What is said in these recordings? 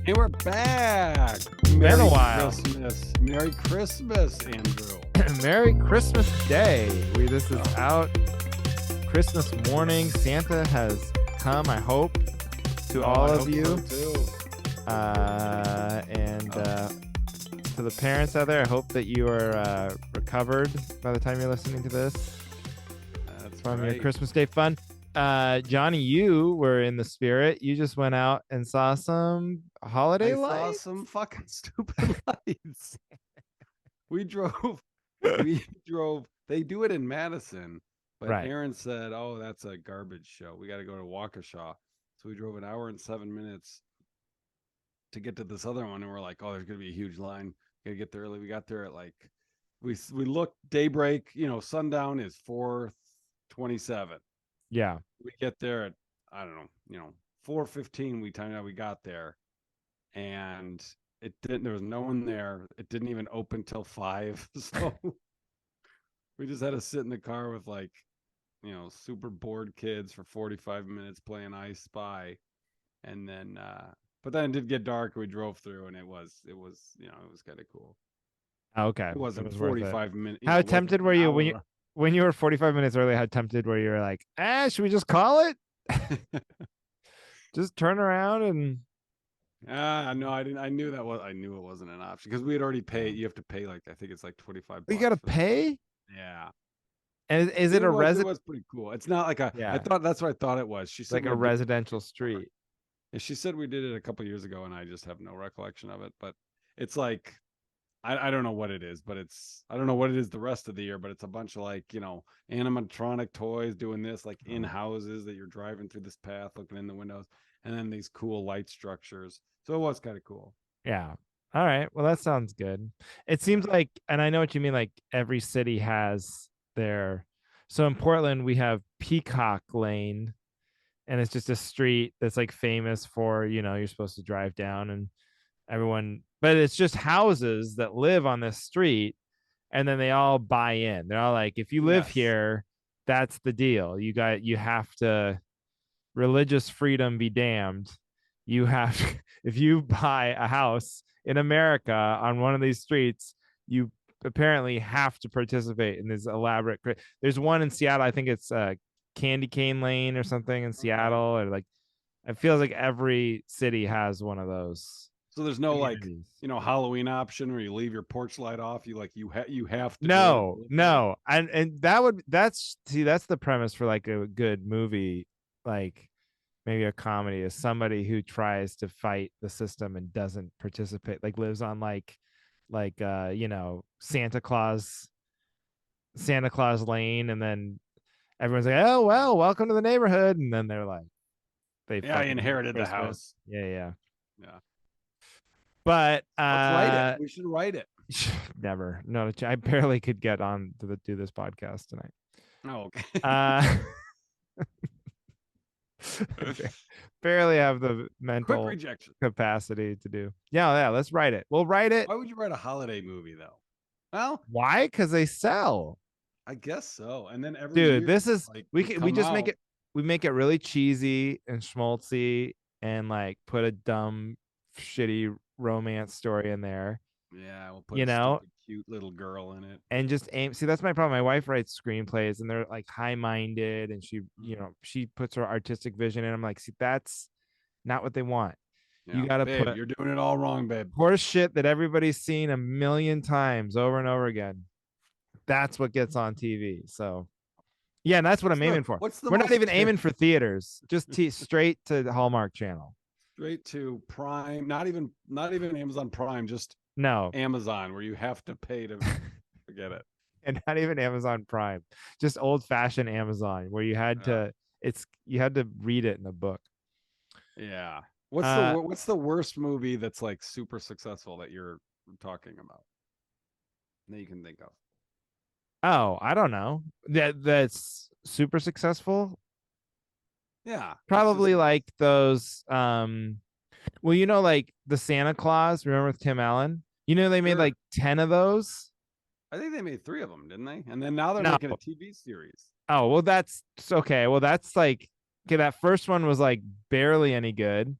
Hey, we're back. Been a while. Christmas. Merry Christmas, Andrew. Merry Christmas Day. This is out Christmas morning. Santa has come, I hope, to all of you. So too. To the parents out there, I hope that you are recovered by the time you're listening to this. That's from right. your Christmas Day fun. Johnny, you were in the spirit. You just went out and saw some holiday lights. Saw some fucking stupid lights. We drove. They do it in Madison, but Right. Aaron said, "Oh, that's a garbage show. We got to go to Waukesha." So we drove an hour and 7 minutes to get to this other one, and we're like, "Oh, there's gonna be a huge line. Gotta get there early." We got there at like we looked daybreak. Sundown is 4:27. Yeah. We get there at, I don't know, 4:15. We timed out. We got there, and it didn't. There was no one there. It didn't even open till 5. So we just had to sit in the car with super bored kids for 45 minutes playing I Spy, and then but then it did get dark. We drove through, and it was kind of cool. Okay. It wasn't It was 45 minutes. How tempted were you when you were 45 minutes early? How tempted were you? Were like, should we just call it? Just turn around and. No, I didn't. I knew it wasn't an option because we had already paid. You have to pay I think it's like $25. You gotta pay. Yeah. And is it a resident? It was pretty cool. It's not like a. Yeah. I thought that's what I thought it was. She said like a residential street. Yeah, she said we did it a couple years ago, and I just have no recollection of it. But it's like, I don't know what it is, but I don't know what it is the rest of the year. But it's a bunch of animatronic toys doing this in houses that you're driving through this path, looking in the windows, and then these cool light structures. So it was kind of cool. Yeah. All right. Well, that sounds good. It seems like, and I know what you mean. Like every city has their. So in Portland, we have Peacock Lane, and it's just a street that's famous for, you're supposed to drive down and everyone, but it's just houses that live on this street, and then they all buy in. They're all like, if you live here, that's the deal. You have to, religious freedom be damned. You have, if you buy a house in America on one of these streets, you apparently have to participate in this elaborate. There's one in Seattle. I think it's Candy Cane Lane or something in Seattle, or it feels like every city has one of those. So there's no Halloween option where you leave your porch light off. You have to. No, and that's the premise for a good movie, maybe a comedy, is somebody who tries to fight the system and doesn't participate, lives on Santa Claus Lane, and then everyone's like, oh well, welcome to the neighborhood, and then they're like, I inherited the house. Yeah. But let's write it. We should write it. Never. No, I barely could get on to do this podcast tonight. Oh, okay. Barely have the mental capacity to do. Yeah. Let's write it. We'll write it. Why would you write a holiday movie though? Well, why? Because they sell. I guess so. And then every dude, this is we just make it. We make it really cheesy and schmaltzy, and put a dumb, shitty romance story in there. Yeah, we'll put a cute little girl in it. And just aim. See, that's my problem. My wife writes screenplays, and they're high-minded, and she puts her artistic vision in. I'm like, see, that's not what they want. Yeah, you gotta put. You're doing it all wrong, babe. Horse shit that everybody's seen a million times over and over again. That's what gets on TV. So, yeah, and that's what I'm aiming for. We're not even aiming for theaters. Just straight to the Hallmark Channel. Straight to Prime. Not even Amazon Prime. Just Amazon, where you have to pay to get it. And not even Amazon Prime. Just old-fashioned Amazon, where you had to read it in a book. Yeah. What's the worst movie that's super successful that you're talking about that you can think of? Oh, I don't know. That's super successful. Yeah. Probably those well, the Santa Claus, remember, with Tim Allen? They made 10 of those. I think they made 3 of them, didn't they? And then now they're making a TV series. Oh, well, that's okay. Well, that's that first one was barely any good.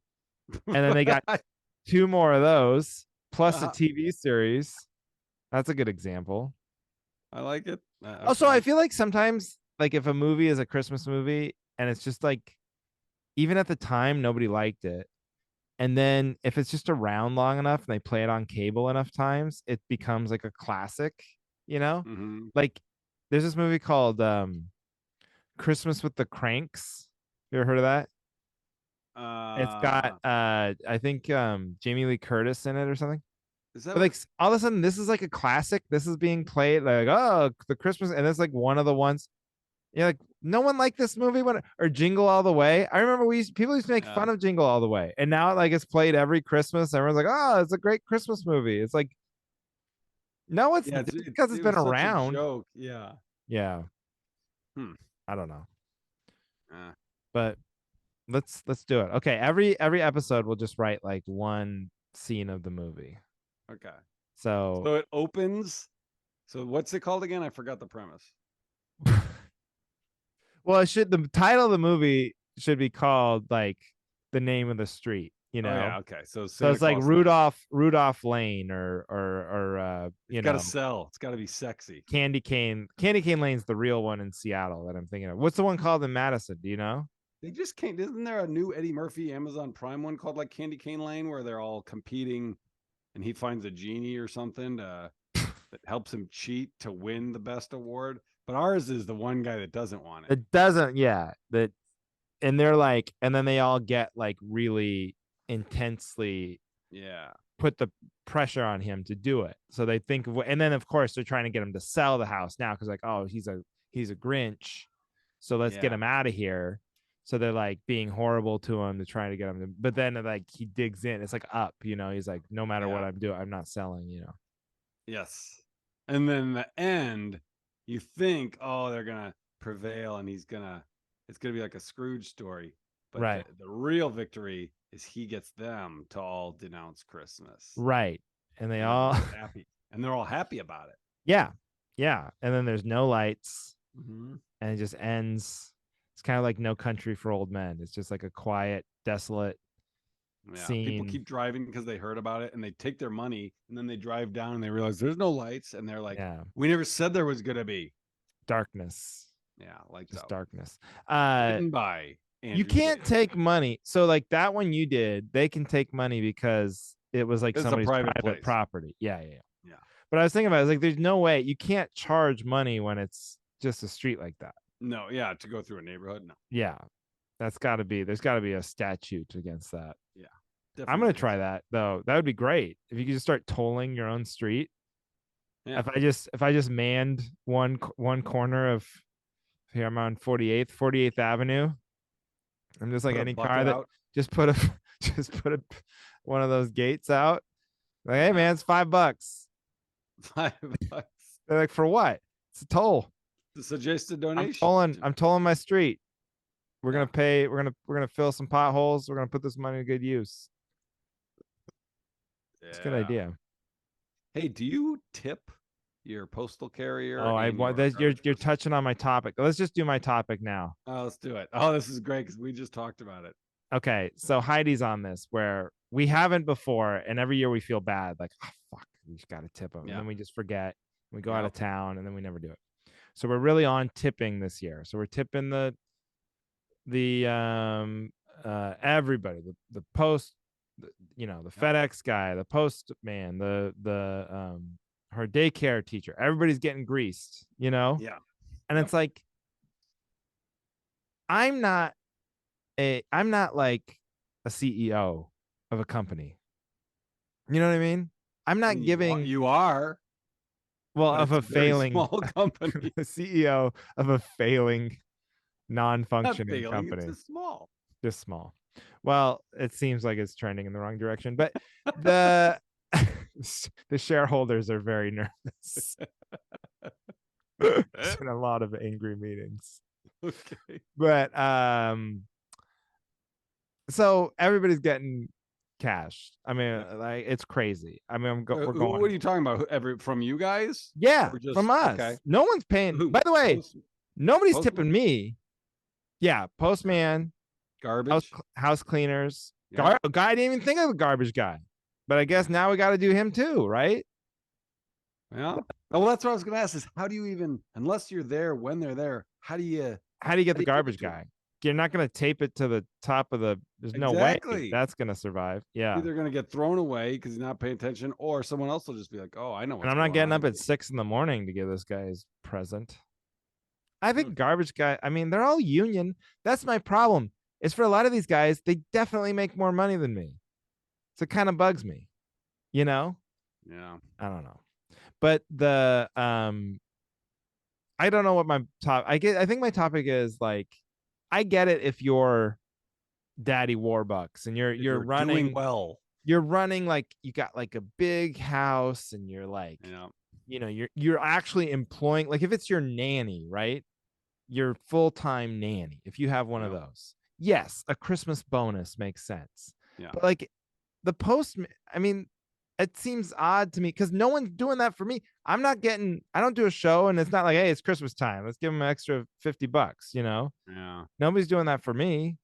And then they got 2 more of those plus a Uh-huh. TV series. That's a good example. I like it. Also, I Okay. feel like sometimes, like if a movie is a Christmas movie and it's just like, even at the time, nobody liked it. And then if it's just around long enough and they play it on cable enough times, it becomes like a classic, you know? Hmm. Like there's this movie called Christmas with the Cranks. You ever heard of that? It's got Uh, I think Jamie Lee Curtis in it or something. is that But like with? all of a sudden this is like a classic. This is being played like, oh, the Christmas, and it's like one of the ones. You're like, no one liked this movie when, or Jingle All the Way. I remember people used to make Yeah. fun of Jingle All the Way, and now like it's played every Christmas. Everyone's like, oh, it's a great Christmas movie. It's like, no, it's Yeah. just because it's It been was such a around. joke. Yeah. Yeah, Hmm. I don't know, Uh, but let's do it. Okay, every episode we'll just write like one scene of the movie. okay. So, So it opens. So what's it called again? I forgot the premise. well, it should, the title of the movie should be called like the name of the street, you Oh know. yeah. Okay. So So Santa it's like Claus Lane. Rudolph Lane or It's you got to know, sell. It's got to be sexy. Candy Cane Lane's the real one in Seattle that I'm thinking of. What's the one called in Madison? Do you know? They just can't. Isn't there a new Eddie Murphy Amazon Prime one called like Candy Cane Lane where they're all competing and he finds a genie or something that helps him cheat to win the best award? But ours is the one guy that doesn't want it. It doesn't, yeah. That, and they're like, and then they all get like really intensely Yeah. put the pressure on him to do it. So they think of what, and then of course they're trying to get him to sell the house now because like, oh, he's a Grinch, so let's get Yeah. him out of here. So they're like being horrible to him to try to get him to, but then like he digs in. It's like up, you know. He's like, no matter what Yeah. I'm doing, I'm not selling, you know. Yes. And then the end, you think, oh, they're gonna prevail and it's gonna be like a Scrooge story. But Right, the real victory is he gets them to all denounce Christmas. right. And they And all, everybody's happy. And they're all happy about it. yeah, yeah. And then there's no lights, Mm-hmm. and it just ends. It's kind of like No Country for Old Men. It's just like a quiet, desolate Yeah, people scene. keep driving because they heard about it and they take their money and then they drive down and they realize there's no lights and they're like, Yeah, we never said there was gonna be. darkness, Yeah, lights just out. darkness. Written by You Andrew can't Dice. take money. So like that one you did, they can take money because it was like It's a somebody's private private place. property. Yeah, yeah, yeah. Yeah. But I was thinking about it, I was like, there's no way you can't charge money when it's just a street like that. No, yeah, to go through a neighborhood. No. Yeah, that's got to be. There's got to be a statute against that. Yeah. I'm Definitely gonna think try so. that though. That would be great if you could just start tolling your own street. Yeah. If I just manned one corner of, here I'm on 48th Avenue. I'm just like Put a any car bucket that out. just put a just put a one of those gates out. Like, hey Yeah. man, it's $5. $5. They're like, for what? It's a toll. The suggested donation. I'm tolling my street. We're Yeah. gonna pay. We're gonna fill some potholes. We're gonna put this money to good use. It's a good Yeah. idea. Hey, do you tip your postal carrier Oh, I and want your that. garbage You're person? touching on my topic. Let's just do my topic now. Oh, let's do it. Oh, this is great because we just talked about it. Okay, so Heidi's on this where we haven't before, and every year we feel bad, like, oh fuck, we just got to tip them, and Yeah. then we just forget. We go out Yeah. of town, and then we never do it. So we're really on tipping this year. So we're tipping the everybody, the post, you know, the FedEx guy, the postman, the her daycare teacher. Everybody's getting greased, you know, Yeah. and Yep. it's like I'm not I'm not like a CEO of a company. You know what I mean? I'm not giving, You are, well, but of it's a a very failing small company. the CEO of a failing Not non-functioning failing, it's company. just small. Just small. Well, it seems like it's trending in the wrong direction, but the the shareholders are very nervous. It's been a lot of angry meetings. Okay. But so everybody's getting cash. I mean, Yeah. like it's crazy. I mean, we're What are going, you talking about? From you guys? yeah, Or just from us. okay? No one's paying. Who? By the way, nobody's Postman? tipping me. Yeah, postman, Garbage? house cleaners. Yeah. Guy didn't even think of the garbage guy. But I guess now we got to do him too, right? Yeah. Oh, well, that's what I was going to ask is how do you even, unless you're there when they're there, How do you get how the do you give it garbage to them? guy? You're not going to tape it to the top of the. There's no way Exactly. that's going to survive. Yeah. Either going to get thrown away because he's not paying attention, or someone else will just be like, "Oh, I know And what's I'm not going getting on up here." at 6 in the morning to give this guy his present. I Hmm. think garbage guy, I mean, they're all union. That's my problem. Is for a lot of these guys, they definitely make more money than me. So it kind of bugs me, you know? Yeah. I don't know. But I don't know what my I think my topic is like I get it if you're Daddy Warbucks and If you're doing well, you're running like you got like a big house and you're like, yeah, you're actually employing like if it's your nanny, right? Your full-time nanny, if you have one of yeah, those. Yes, a Christmas bonus makes sense. yeah. But like the post, I mean, it seems odd to me because no one's doing that for me. I don't do a show and it's not like, hey, it's Christmas time. Let's give them an extra $50, you know? Yeah. Nobody's doing that for me.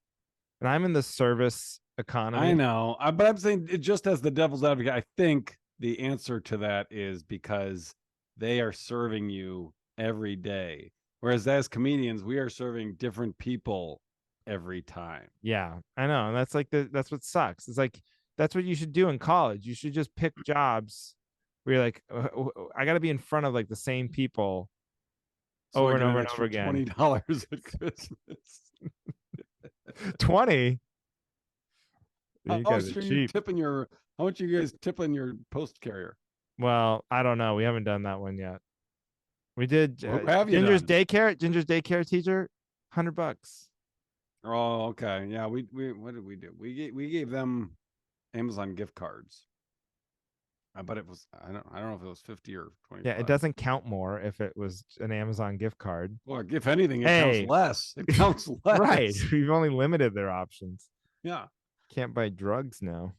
And I'm in the service I economy. know, but I'm saying it just as the devil's advocate. I think the answer to that is because they are serving you every day, whereas as comedians, we are serving different people every time. Yeah, I know. And that's like that's what sucks. It's like that's what you should do in college. You should just pick jobs where you're like, I got to be in front of like the same people So I over and get over an and over extra again. $20 at Christmas. 20. How You guys are much are you cheap. tipping your? How much are you guys tipping your post carrier? Well, I don't know. We haven't done that one yet. We did What have you done? Ginger's daycare teacher, $100. Oh, okay. Yeah, we what did we do? We gave them Amazon gift cards. But it was I don't know if it was 50 or Yeah, it 25. doesn't count more if it was an Amazon gift card. Well, if anything, it counts Hey, less. It counts right. less. We've only limited their options. Yeah. Can't buy drugs now.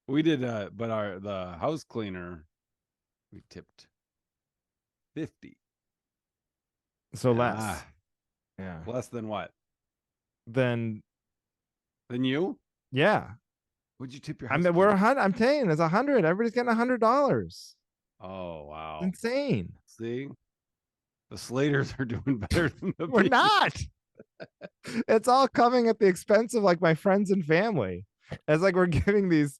We did but our the house cleaner we tipped 50. So Yeah. less. Yeah. Less than what? Then Than you? yeah. Would you tip your I house mean, we're cleaner? 100. I'm saying it's 100. Everybody's getting $100. Oh, wow. Insane. See? The Slaters are doing better than the We're Beatles. not. It's all coming at the expense of like my friends and family. It's like we're giving these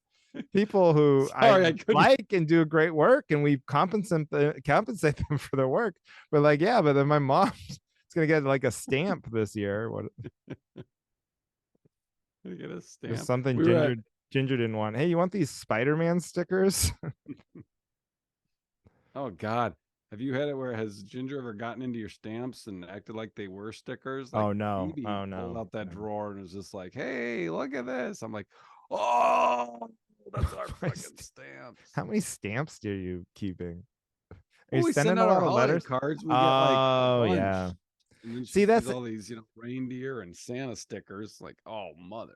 people who I Sorry, I couldn't. like and do great work, and we compensate them for their work. But like, yeah, but then my mom's gonna get like a stamp this year. What Get a there's stamp. something We were at Ginger didn't want. Hey, you want these Spider-Man stickers? Oh God. Have you had it where has Ginger ever gotten into your stamps and acted like they were stickers? Like Oh no. Phoebe Oh pulled no. out that No. drawer and was just like, "Hey, look at this." I'm like, "Oh, that's our fucking stamps." How many stamps are you keeping? Are you Well, we sending send a out our lot of holiday letters? cards. We get like a Oh yeah. bunch, and then she See, sees that's all these, reindeer and Santa stickers. Like, oh, motherfucker!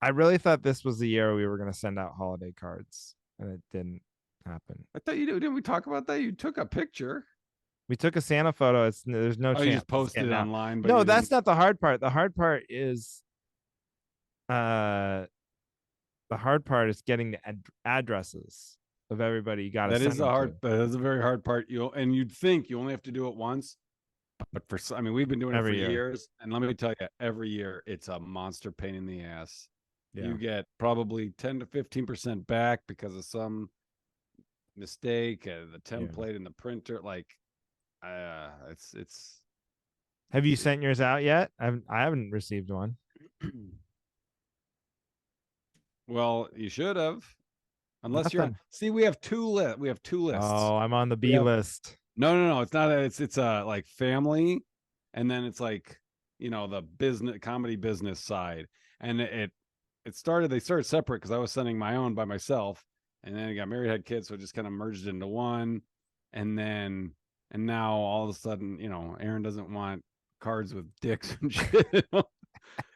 I really thought this was the year we were going to send out holiday cards, and it didn't happen. I thought you did. Didn't we talk about that? You took a picture. We took a Santa photo. There's no Oh, you chance just it's posted getting it out. online, but No, you that's didn't. not the hard part. Uh the hard part is getting the addresses of everybody you got to That send is a them hard. to That is a very hard part. You'd think you only have to do it once, but I mean, we've been doing it for every year. years, and let me tell you, every year it's a monster pain in the ass. Yeah. You get probably 10 to 15% back because of some mistake, the Yeah. template in the printer. Like, it's. Have you sent yours out yet? I haven't received one. Well, you should have, unless you're on. Nothing. See, we have two lists. We have two lists. Oh, I'm on the We B have list. no. It's not. It's like family, and then it's like the business comedy business side, and it started. They started separate because I was sending my own by myself, and then I got married, had kids, so it just kind of merged into one, and now all of a sudden, Aaron doesn't want cards with dicks and shit.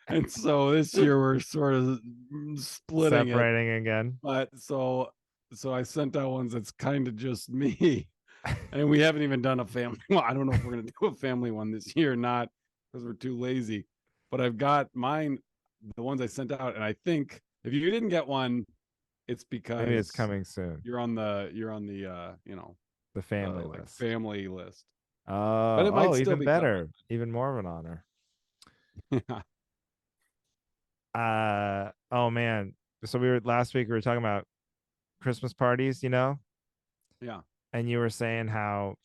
And so this year we're sort of splitting it, Separating again. but so I sent out ones that's kind of just me. And we haven't even done a family. Well, I don't know if we're going to do a family one this year, not because we're too lazy. But I've got mine, the ones I sent out, and I think if you didn't get one, it's Maybe it's because coming soon. you're on the The the family like list. family list. But Oh, it might still even be coming. better. Even more of an honor. Yeah. Oh man. So last week we were talking about Christmas parties, Yeah. and you were saying how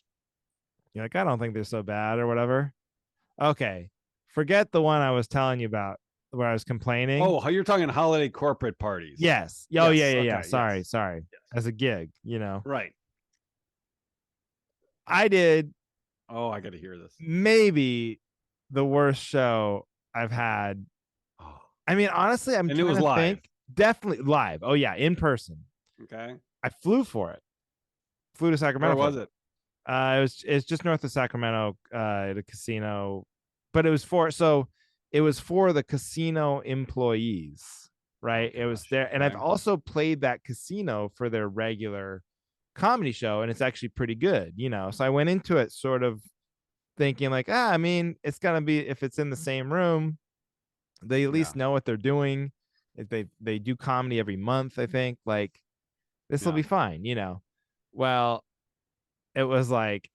you're like, I don't think they're so bad or whatever. Okay. Forget the one I was telling you about where I was complaining. Oh, how you're talking holiday corporate parties. Yes. Oh, yeah, Yes. yeah, yeah. Okay. Sorry, Yes. sorry. Yes. As a gig. Right. I did Oh, I got to hear this. maybe the worst show I've had. Oh. I mean, honestly, I'm And it trying was to live. think. Definitely live. Oh, yeah, in person. Okay. I flew for it. Flew to Where Sacramento for was it. it? It's just north of Sacramento, at a casino, but it was for the casino employees, Oh right? It was gosh. there, and I've Okay. also played that casino for their regular comedy show, and it's actually pretty good. So I went into it sort of thinking like, I mean, it's gonna be if it's in the same room, they at Yeah. least know what they're doing. If they do comedy every month, I think like this will Yeah. be fine. Well, it was like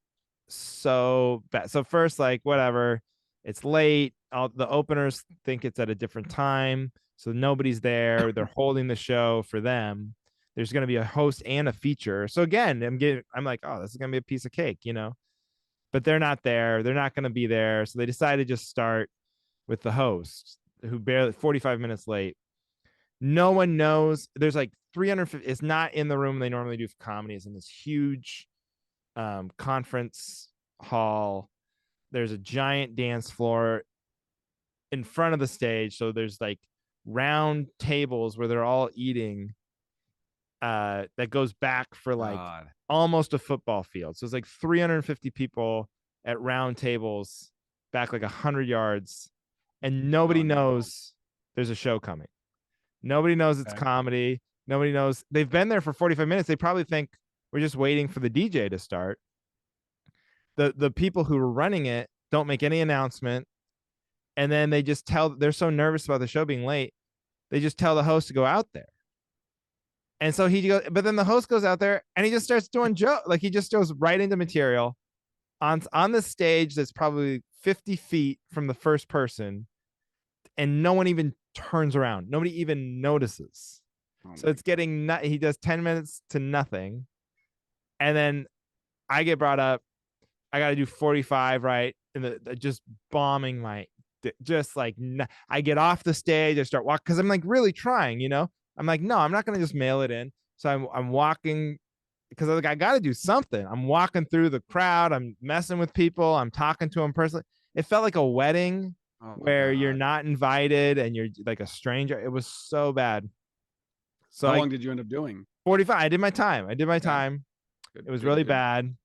so bad. So first, like whatever, it's late. All the openers think it's at a different time, so nobody's there. They're holding the show for them. There's going to be a host and a feature. So again, I'm like, oh, this is going to be a piece of cake. But they're not there. They're not going to be there. So they decided to just start with the host, who barely 45 minutes late. No one knows. There's like 350. It's not in the room they normally do for comedy. It's in this huge conference hall. There's a giant dance floor in front of the stage. So there's like round tables where they're all eating, that goes back for like God. almost a football field. So it's like 350 people at round tables back like 100 yards. And nobody Oh no. knows there's a show coming. Nobody knows it's Okay. comedy. Nobody knows. They've been there for 45 minutes. They probably think we're just waiting for the DJ to start. The people who are running it don't make any announcement, and then they just they're so nervous about the show being late, they just tell the host to go out there. And so he goes, but then the host goes out there and he just starts doing joke, like he just goes right into material on the stage that's probably 50 feet from the first person, and no one even turns around. Nobody even notices. Oh So my it's getting he does 10 minutes to nothing, and then I get brought up. I got to do 45, right? And just bombing just like, I get off the stage. I start walking because I'm like really trying. I'm like, no, I'm not going to just mail it in. So I'm walking because like, I got to do something. I'm walking through the crowd. I'm messing with people. I'm talking to them personally. It felt like a wedding Oh where you're God. not invited and you're like a stranger. It was so bad. So How I long did you end up doing? 45. I did my time. I did my Okay. time. Good. It was Good. really Good. bad.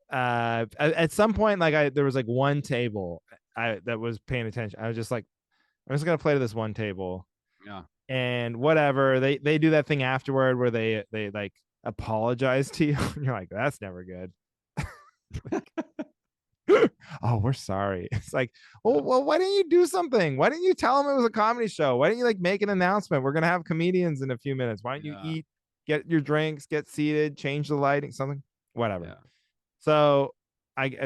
At some point, like there was like one table that was paying attention. I was just like, I'm just gonna play to this one table, Yeah. and whatever. They do that thing afterward where they like apologize to you. And you're like, that's never good. Oh, we're sorry. It's like, well, why didn't you do something? Why didn't you tell them it was a comedy show? Why didn't you like make an announcement? We're gonna have comedians in a few minutes. Why don't you Yeah. eat, get your drinks, get seated, change the lighting, something, whatever. Yeah. So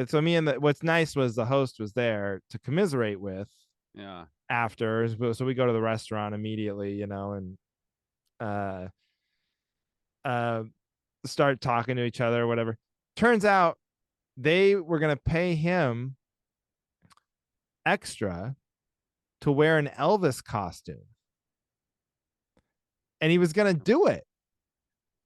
so me and what's nice was the host was there to commiserate with Yeah. after. So we go to the restaurant immediately, and uh uh start talking to each other or whatever. Turns out they were gonna pay him extra to wear an Elvis costume. And he was gonna do it.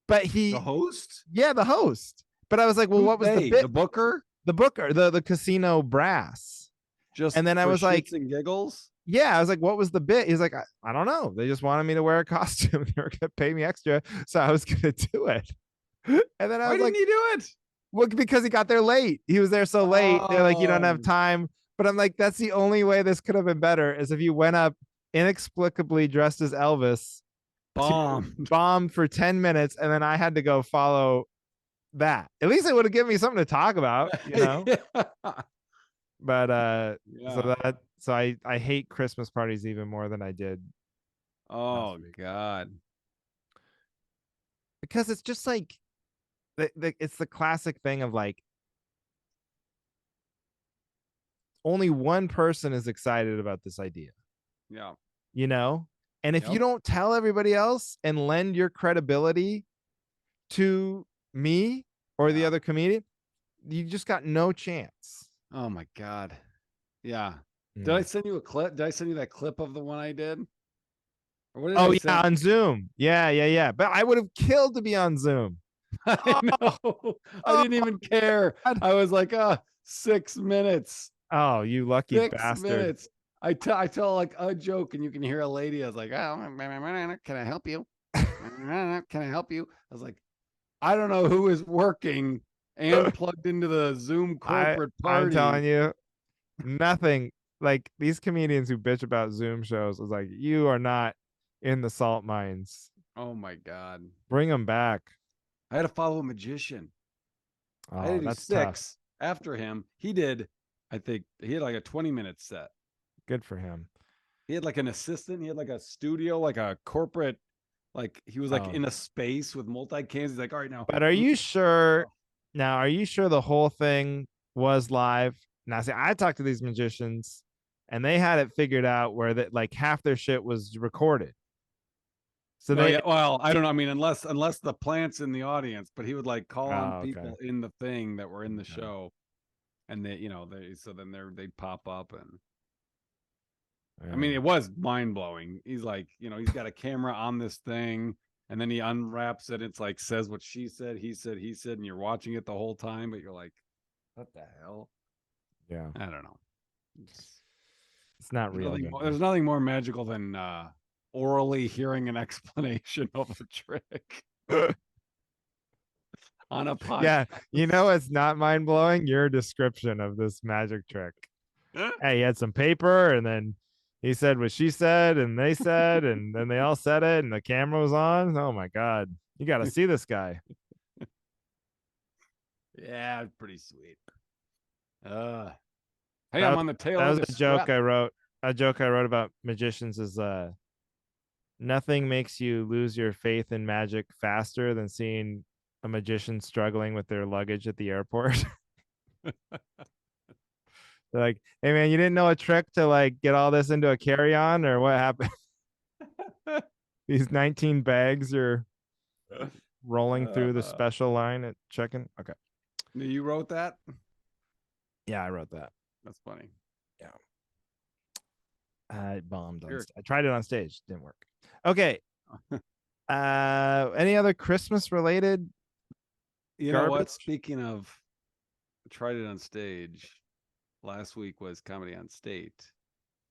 But The host? the host. But I was like, well, Who's what was the they? bit? The booker? The booker, the casino brass. Just And then I for was like, shits and giggles? yeah, I was like, what was the bit? He's like, I don't know. They just wanted me to wear a costume. They were gonna pay me extra, so I was gonna do it. And then I Why was didn't like, he do it? well, because he got there late. He was there so late. They're like, you don't have Oh, time. But I'm like, that's the only way this could have been better is if you went up inexplicably dressed as Elvis to bombed. bomb for 10 minutes, and then I had to go follow that. At least it would have given me something to talk about. Yeah. But Yeah. so I hate Christmas parties even more than I did last Oh week. God. because it's just like it's the classic thing of like only one person is excited about this idea, Yeah. you know? And if you Yep. don't tell everybody else and lend your credibility to me or the Yeah. other comedian, you just got no chance. Oh my God. Yeah. Did I Mm. send you a clip? Did I send you that clip of the one I did? Or what did Oh I yeah, send? on Zoom. Yeah, yeah, yeah. But I would have killed to be on Zoom. I Oh, know. I oh didn't even care. God. I was like, 6 minutes. Oh, you lucky 6 minutes. bastard. I tell like a joke and you can hear a lady. I was like, oh, can I help you? Can I help you? I was like, I don't know who is working and plugged into the Zoom I corporate I'm party. telling you, nothing like these comedians who bitch about Zoom shows is like you are not in the salt mines. Oh my God. Bring them back. I had to follow a magician. I had Oh, to do that's tough. 6 after him. He did, I think he had like a 20-minute set. Good for him. He had like an assistant. He had like a studio, like a corporate, like he was like Oh, in a space with multi cams. He's like, all right, now. but are you sure Oh, now? Are you sure the whole thing was live? Now, see, I talked to these magicians, and they had it figured out where that like half their shit was recorded. So no, they, yeah. Well, I don't know. I mean, unless the plant's in the audience, but he would like call on oh, okay, people in the thing that were in the okay, show, and they so then they'd pop up, and I mean, yeah. it was mind blowing. He's like, he's got a camera on this thing, and then he unwraps it. It's like says what she said, he said, and you're watching it the whole time, but you're like, what the hell? Yeah. I don't know. It's, It's not real, Jeffrey. there's nothing more magical than orally hearing an explanation of a trick on a Yeah, podcast. you know it's not mind blowing? Your description of this magic trick. Hey, he had some paper and then he said what she said and they said and then they all said it and the camera was on. Oh my god. You got to see this guy. Yeah, pretty sweet. Uh, hey, That I'm was on the tail that end was of a joke strep. I wrote. A joke I wrote about magicians is nothing makes you lose your faith in magic faster than seeing a magician struggling with their luggage at the airport. They're like, "Hey man, you didn't know a trick to like get all this into a carry-on or what happened?" These 19 bags are rolling through the uh, special line at check-in. Okay. you wrote that? Yeah, I wrote that. That's funny. Yeah. I bombed on Here, I tried it on stage, didn't work. Okay. Any other Christmas related you know what? garbage? Speaking of, I tried it on stage. Last week was comedy on state,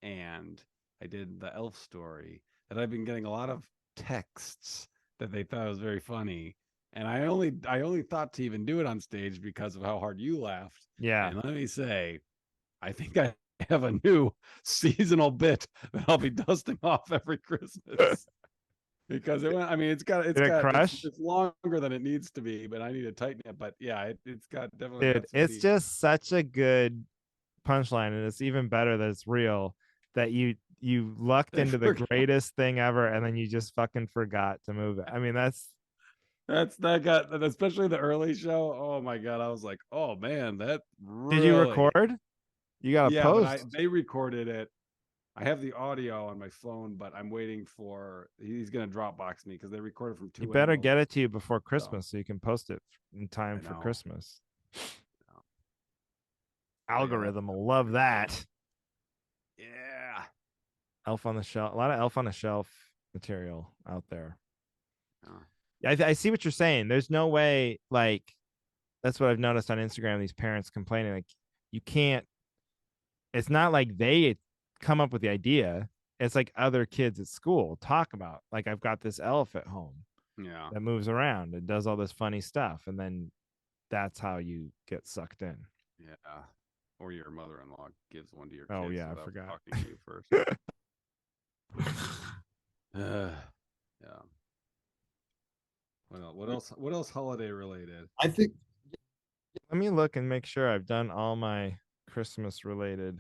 and I did the elf story that I've been getting a lot of texts that they thought was very funny. And I only thought to even do it on stage because of how hard you laughed. Yeah. And let me say, I think I have a new seasonal bit that I'll be dusting off every Christmas. Because it went, I mean, Did it crush? it's longer than it needs to be, but I need to tighten it. But yeah, it's definitely Dude, got some it's teeth. just such a good punchline, and it's even better that it's real that you lucked I into the forgot. greatest thing ever and then you just fucking forgot to move it. I mean, that's That got, especially the early show. Oh my God. I was like, oh man, that did you really, record? You got to yeah, but post. they recorded it. I have the audio on my phone, but I'm waiting for, he's going to Dropbox me because they recorded from You two better angles. get it to you before So Christmas so you can post it in time I for know. Christmas. But yeah, Algorithm will that'll be love pretty cool. that. Yeah. Elf on the Shelf, a lot of Elf on the Shelf material out there. Oh, Yeah, I see what you're saying. There's no way, like, that's what I've noticed on Instagram. These parents complaining, like, you can't, it's not like they come up with the idea. It's like other kids at school talk about, like, I've got this elf at home yeah. that moves around and does all this funny stuff. And then that's how you get sucked in. Yeah. Or your mother-in-law gives one to your Oh, kids yeah, I without forgot. talking to you first. Yeah. Well, what else? What else holiday related? I think Let me look and make sure I've done all my Christmas related.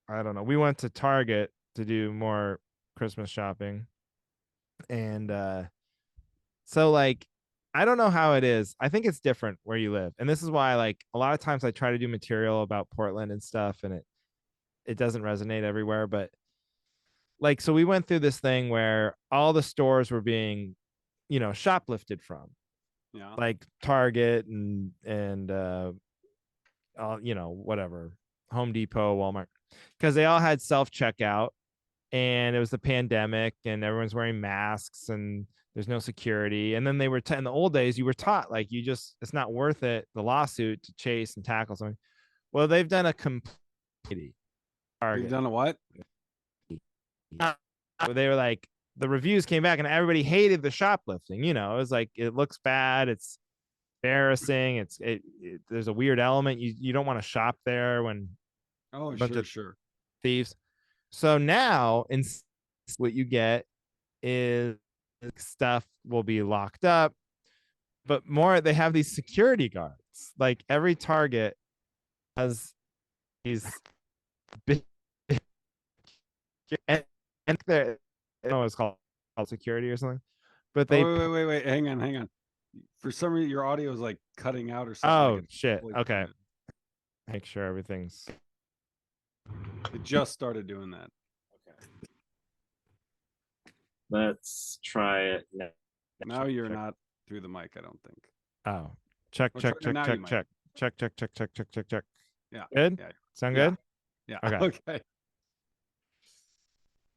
I don't know. We went to Target to do more Christmas shopping. And so like I don't know how it is. I think it's different where you live. And this is why like a lot of times I try to do material about Portland and stuff and it doesn't resonate everywhere, but like so we went through this thing where all the stores were being, shoplifted from. Yeah. Like Target and whatever, Home Depot, Walmart, because they all had self checkout, and it was the pandemic, and everyone's wearing masks, and there's no security. And then they were in the old days, you were taught like it's not worth it, the lawsuit to chase and tackle something. Well, they've done a complete They've Target. done a what? They were like the reviews came back, and everybody hated the shoplifting. It was like it looks bad. It's embarrassing. There's a weird element. You don't want to shop there when Oh, a bunch sure, of sure. thieves. So now, what you get is stuff will be locked up, but more they have these security guards. Like every Target has these big, and they're I don't know what it's called security or something, but Oh, they wait. Hang on, hang on. For some reason, your audio is like cutting out or something. Like oh it's shit. really Okay, quiet. make sure everything's It just started doing that. Okay. Let's try it now. Now you're not through the mic, I don't think. oh check Well, check check now check you might. check check check check check check check check. Yeah. Good. Yeah. Sound Yeah. good? Yeah. Okay. Okay.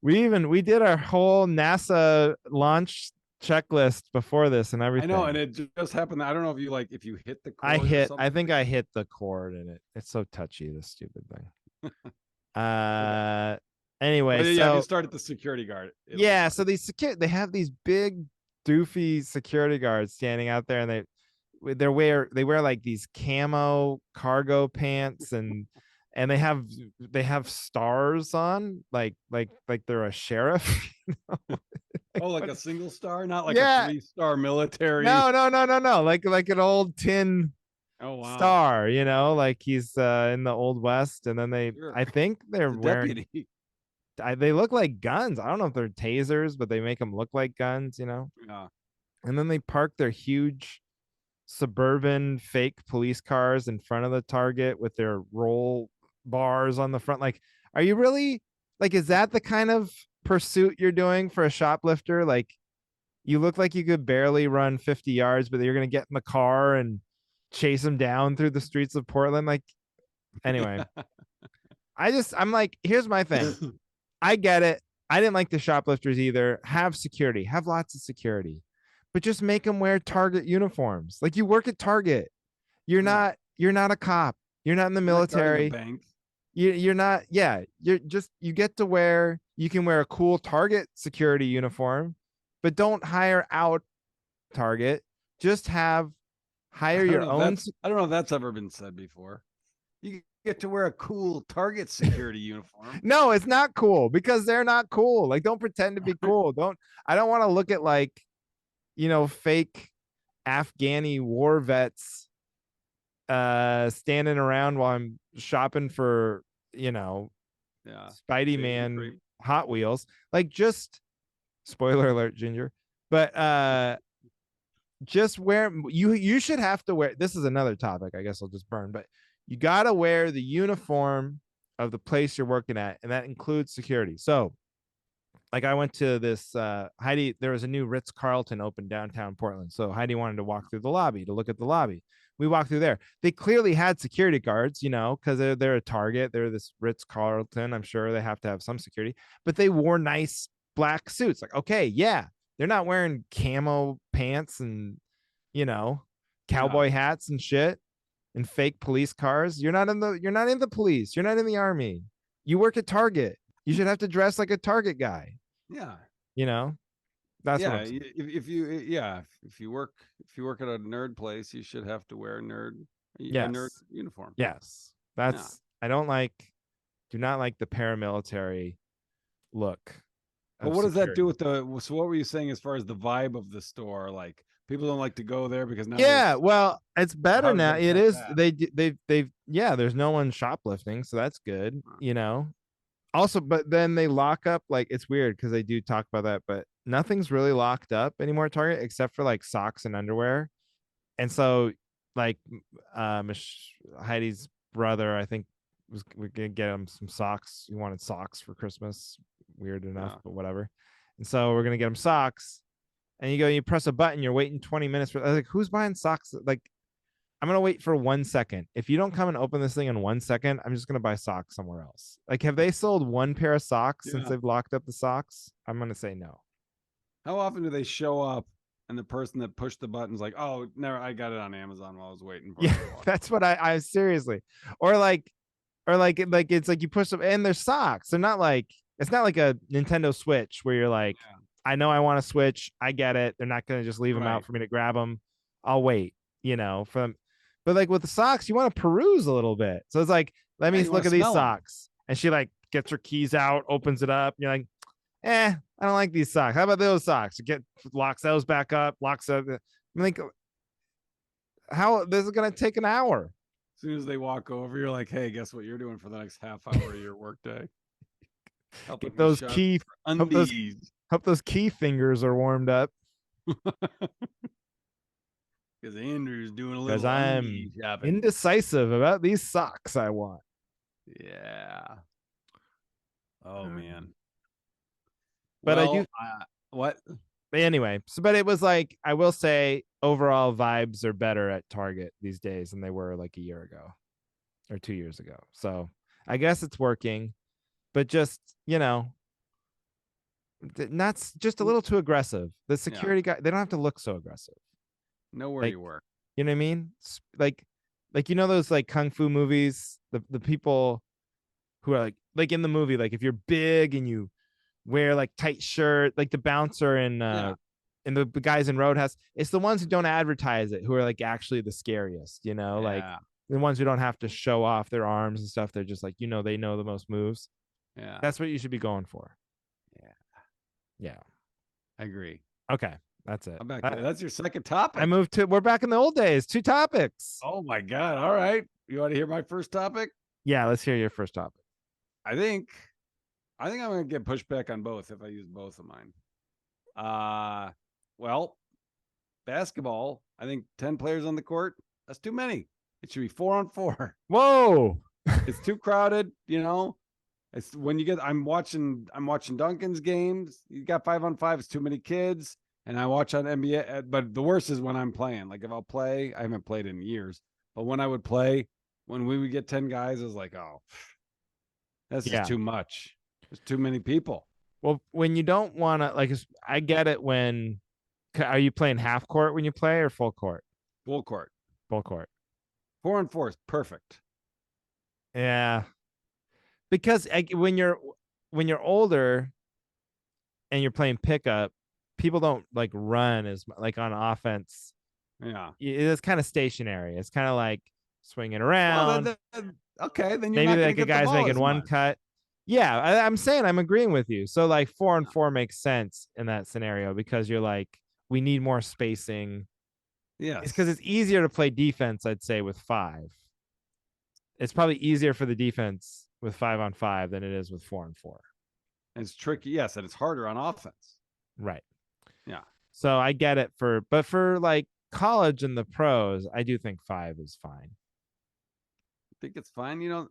We did our whole NASA launch checklist before this and I everything. know, and it just happened. I don't know if you hit the cord or something. I think I hit the cord in it. It's so touchy, this stupid thing. Anyway, Well, yeah, if you so start at the security guard. yeah, so they have these big doofy security guards standing out there, and they wear like these camo cargo pants, and they have stars on, like they're a sheriff. Oh, like a single star, not like Yeah. a 3-star military. No, like an old tin Oh wow. star, like he's in the old west. And then Sure. I think they're The wearing deputy. they look like guns. I don't know if they're tasers, but they make them look like guns. Yeah. And then they park their huge suburban fake police cars in front of the Target with their roll bars on the front. Like, are you really like, is that the kind of pursuit you're doing for a shoplifter? Like, you look like you could barely run 50 yards, but you're going to get in the car and chase them down through the streets of Portland. Like, anyway, I'm like, here's my thing. I get it. I didn't like the shoplifters either. Have security, have lots of security, but just make them wear Target uniforms. Like, you work at Target. You're Yeah. not a cop. You're not in the You're not guarding a military. bank. You're not, yeah. You get to you can wear a cool Target security uniform, but don't hire out Target. Just hire your own. I don't know if that's ever been said before. You get to wear a cool Target security uniform. No, it's not cool because they're not cool. Like, don't pretend to be cool. I don't want to look at like, fake Afghani war vets standing around while I'm shopping for, Yeah. Spidey Man Hot Wheels. Like, just spoiler alert, Ginger. But just wear you should have to wear, this is another topic, I guess I'll just burn, but you got to wear the uniform of the place you're working at, and that includes security. So like, I went to this Heidi, there was a new Ritz-Carlton open downtown Portland, so Heidi wanted to walk through the lobby to look at the lobby. We walked through there. They clearly had security guards, because they're a Target, they're this Ritz-Carlton, I'm sure they have to have some security, but they wore nice black suits. Like, okay, yeah, they're not wearing camo pants and cowboy hats and shit and fake police cars. You're not in the police. You're not in the army. You work at Target. You should have to dress like a Target guy. Yeah. That's yeah. what I'm saying. If you work at a nerd place, you should have to wear a nerd uniform. Yes. I do not like the paramilitary look. But what does that do with so what were you saying as far as the vibe of the store? Like, people don't like to go there because now well, it's better now. It is that? they've there's no one shoplifting, so that's good. Also, but then they lock up, like, it's weird because they do talk about that, but nothing's really locked up anymore at Target except for like socks and underwear. And so like Heidi's brother, I think we're gonna get him some socks. He wanted socks for Christmas. Weird enough, Yeah. but whatever. And so we're gonna get him socks. And you press a button, you're waiting 20 minutes for like who's buying socks? Like I'm gonna wait for 1 second. If you don't come and open this thing in 1 second, I'm just gonna buy socks somewhere else. Like, have they sold one pair of socks since Yeah. they've locked up the socks? I'm gonna say no. How often do they show up and the person that pushed the button's like, oh, never, I got it on Amazon while I was waiting for Yeah, it to walk. that's what I seriously, or like it's like you push them and they're socks. They're not like it's not like a Nintendo Switch where you're like, Yeah. I know I want to switch. I get it. They're not gonna just leave them out Right. for me to grab them. I'll wait, for them. But like with the socks, you want to peruse a little bit. So it's like, let Yeah, me you look wanna at these smell 'em. socks. And she like gets her keys out, opens it up. And you're like, I don't like these socks. How about those socks? Locks those back up, locks up. I'm like, how this is gonna take an hour. As soon as they walk over, you're like, hey, guess what you're doing for the next half hour of your workday? Helping Get me those shop key for hope those undies. hope those key fingers are warmed up. Because Andrew's doing a Because little I'm undie shopping. indecisive about these socks I want. Yeah. Oh man. But I Well, do what? But anyway, but it was like I will say overall vibes are better at Target these days than they were like a year ago or 2 years ago. So I guess it's working, but just not just a little too aggressive. The security guy, they don't have to look so aggressive. Know where Like, you work. you know what I mean? Like those like kung fu movies, the people who are like in the movie, like if you're big and you wear like tight shirt, like the bouncer Yeah. and the guys in Roadhouse, it's the ones who don't advertise it who are like actually the scariest, like Yeah. the ones who don't have to show off their arms and stuff. They're just like, they know the most moves. Yeah. That's what you should be going for. Yeah. Yeah. I agree. Okay. That's it. I'm back. That's your second topic. We're back in the old days. 2 topics. Oh my God. All right. You want to hear my first topic? Yeah. Let's hear your first topic. I think I'm gonna get pushback on both if I use both of mine. Well, basketball, I think 10 players on the court, that's too many. It should be 4-on-4. Whoa. It's too crowded, It's when you get I'm watching Duncan's games. You got 5-on-5, it's too many kids. And I watch on NBA, but the worst is when I'm playing. Like if I'll play, I haven't played in years, but when I would play, when we would get 10 guys, I was like, oh, that's just too much. There's too many people. Well, when you don't want to, like, I get it when, are you playing half court when you play or full court? Full court. Full court. 4-on-4 is perfect. Yeah. Because when you're older and you're playing pickup, people don't like run as like on offense. Yeah. It's kind of stationary. It's kind of like swinging around. Well, okay, then you're maybe not like a guy's making one cut. Yeah, I'm saying I'm agreeing with you. So like 4-on-4 makes sense in that scenario because you're like, we need more spacing. Yeah, it's because it's easier to play defense, I'd say, with 5. It's probably easier for the defense with 5-on-5 than it is with 4-on-4. It's tricky, yes, and it's harder on offense. Right. Yeah. So I get it but for like college and the pros, I do think 5 is fine. I think it's fine, Yeah.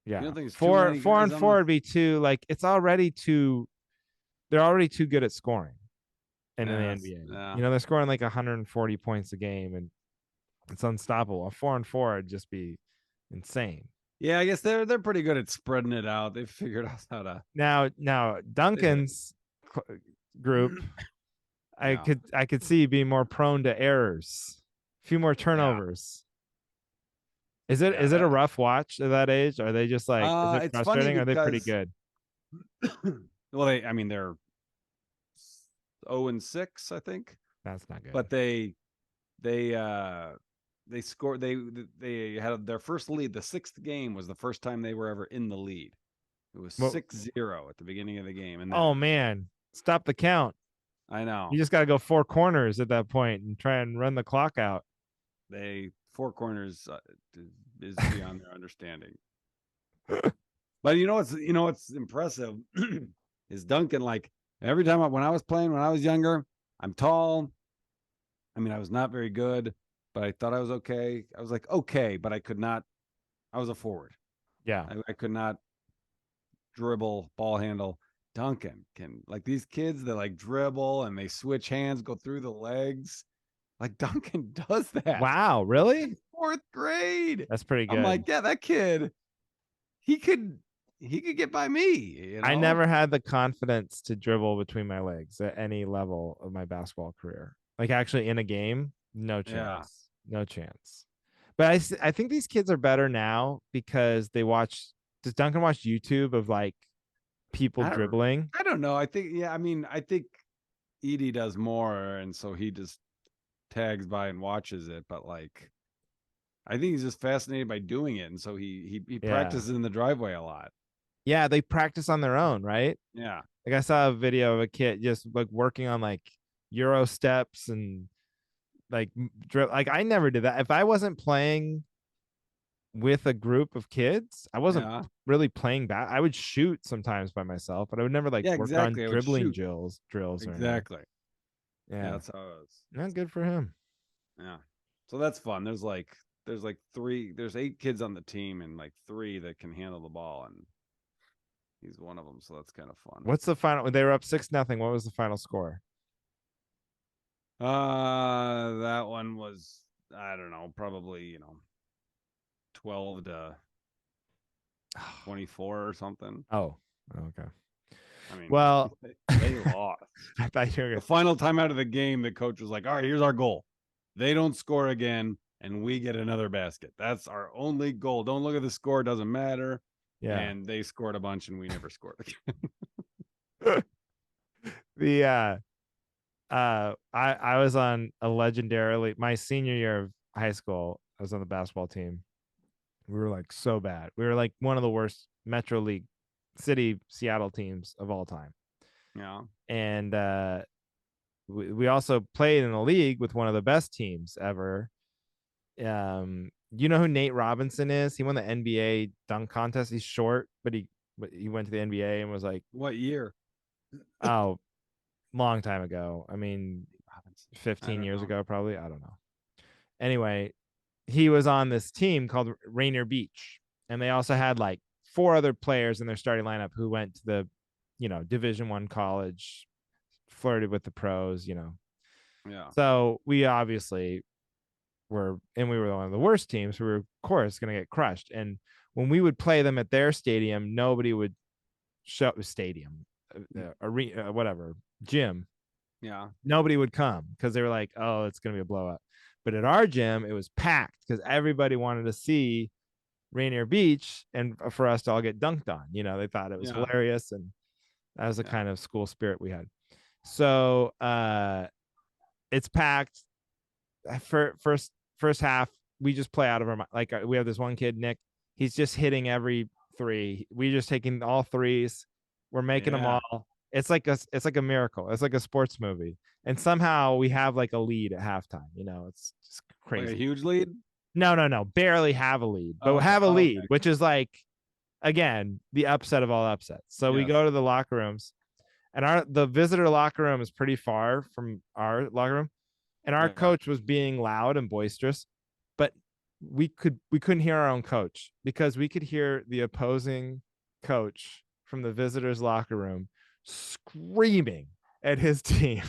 You don't think it's 4-on-4 would be too like they're already too good at scoring in the NBA. Yeah. They're scoring like 140 points a game and it's unstoppable. A 4-on-4 would just be insane. Yeah, I guess they're pretty good at spreading it out. They've figured out how to. Now Duncan's group, I could see being more prone to errors, a few more turnovers. Is it a rough watch at that age? Are they just like is it frustrating? Are they pretty good? Well, they're 0-6, I think. That's not good. But they scored. They had their first lead. The 6th game was the first time they were ever in the lead. It was 6-0 at the beginning of the game. And oh man, stop the count. I know. You just got to go 4 corners at that point and try and run the clock out. 4 corners is beyond their understanding. But what's impressive is Duncan. Like Every time when I was playing when I was younger, I'm tall. I mean, I was not very good, but I thought I was okay. I was like okay, but I could not. I was a forward. Yeah. I could not dribble, ball handle. Duncan can like these kids that like dribble and they switch hands, go through the legs. Like Duncan does that. Wow, really? Fourth grade. That's pretty I'm good. like, yeah, that kid, he could get by me, I never had the confidence to dribble between my legs at any level of my basketball career. Like actually in a game, no chance. Yeah. No chance. But I think these kids are better now because they watch. Does Duncan watch YouTube of like people dribbling? I don't know. I think, yeah, I mean, I think Edie does more, and so he just tags by and watches it. But like, I think he's just fascinated by doing it, and so he Yeah. practices in the driveway a lot. Yeah, they practice on their own, right? Yeah. Like I saw a video of a kid just like working on like Euro steps and like like I never did that. If I wasn't playing with a group of kids, I wasn't Yeah. really playing back. I would shoot sometimes by myself, but I would never like Yeah, work exactly. on I would dribbling shoot. drills or anything. Exactly. Yeah, Yeah. that's how it was. Not good for him. Yeah. So that's fun. There's like there's 8 kids on the team and like 3 that can handle the ball, and he's one of them. So that's kind of fun. What's the final? They were up 6-0. What was the final score? That one was, I don't know, probably 12 to 24 or something. Oh, okay. I mean, Well, they lost. I thought you were The gonna... final time out of the game, the coach was like, "All right, here's our goal. They don't score again, and we get another basket. That's our only goal. Don't look at the score; it doesn't matter." Yeah. And they scored a bunch, and we never scored again. The I was on a legendarily my senior year of high school. I was on the basketball team. We were like so bad. We were like one of the worst Metro League city Seattle teams of all time. Yeah. And we also played in a league with one of the best teams ever. You know who Nate Robinson is? He won the NBA dunk contest. He's short, but he went to the NBA and was like, What year? oh, long time ago. I mean, 15 years know. ago, probably. I don't know. Anyway, he was on this team called Rainier Beach, and they also had like 4 other players in their starting lineup who went to the, Division I college, flirted with the pros, Yeah. So we obviously we were one of the worst teams. So we were, of course, going to get crushed. And when we would play them at their stadium, nobody would show stadium, arena, whatever, gym. Yeah. Nobody would come because they were like, oh, it's going to be a blowout. But at our gym, it was packed because everybody wanted to see Rainier Beach and for us to all get dunked on. They thought it was hilarious. And that was the kind of school spirit we had. So it's packed. First half, we just play out of our mind. Like we have this one kid, Nick. He's just hitting every 3. We just taking all 3s. We're making them all. It's like a miracle. It's like a sports movie. And somehow we have like a lead at halftime. It's just crazy. Like a huge lead? No. Barely have a lead, but have a lead, which is like, again, the upset of all upsets. So we go to the locker rooms, and the visitor locker room is pretty far from our locker room. And our coach was being loud and boisterous, but we couldn't hear our own coach because we could hear the opposing coach from the visitors locker room screaming at his team.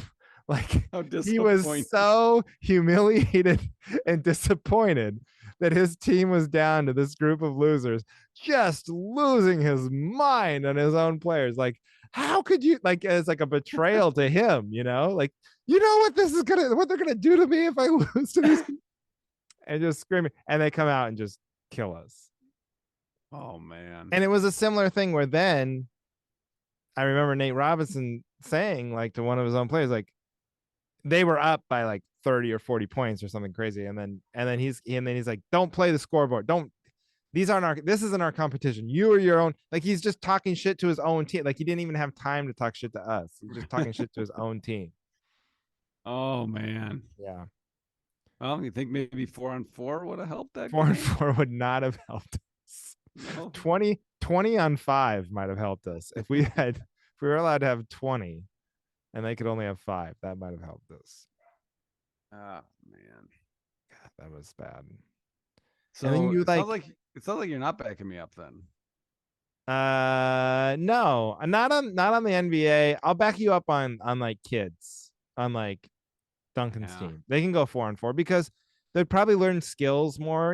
Like he was so humiliated and disappointed that his team was down to this group of losers, just losing his mind on his own players. Like, how could you, like, as like a betrayal to him, like, what they're gonna do to me if I lose to these and just screaming, and they come out and just kill us. Oh man. And it was a similar thing where then I remember Nate Robinson saying like to one of his own players, like they were up by like 30 or 40 points or something crazy. And then he's like, don't play the scoreboard. This isn't our competition. You are your own. Like he's just talking shit to his own team. Like he didn't even have time to talk shit to us. He's just talking shit to his own team. Oh man. Yeah. Well, you think maybe 4-on-4 would have helped that? 4-on-4 would not have helped us. No. 20 on 5 might have helped us if we were allowed to have 20. and they could only have 5. That might have helped us. Oh man. God, that was bad. And then So you it sounds like you're not backing me up then. no, not on the NBA. I'll back you up on like kids, on like Duncan's Yeah. team. They can go 4-4 because they'd probably learn skills more,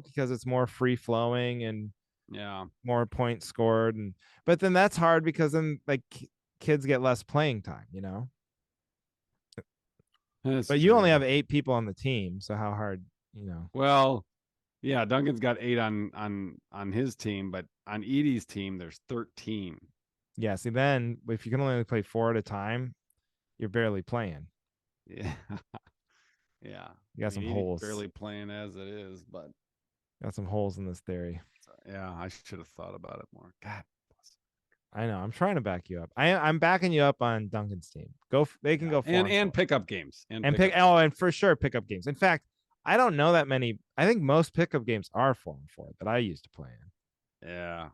because it's more free flowing and Yeah. more points scored. And but then that's hard because then like kids get less playing time. That's But you only true. have 8 people on the team, so how hard. Well, yeah, Duncan's got 8 on his team, but on Edie's team there's 13. Yeah, see then if you can only play 4 at a time, you're barely playing. Yeah. Yeah. You I got mean, some Edie's holes. barely playing as it is, but Got some holes in this theory. yeah, I should have thought about it more. God. I know. I'm trying to back you up. I'm backing you up on Duncan's team. They can Yeah. go 4 And 4. pickup games. And pick and for sure pickup games. In fact, I don't know that many. I think most pickup games are 4-4 that I used to play in. Yeah.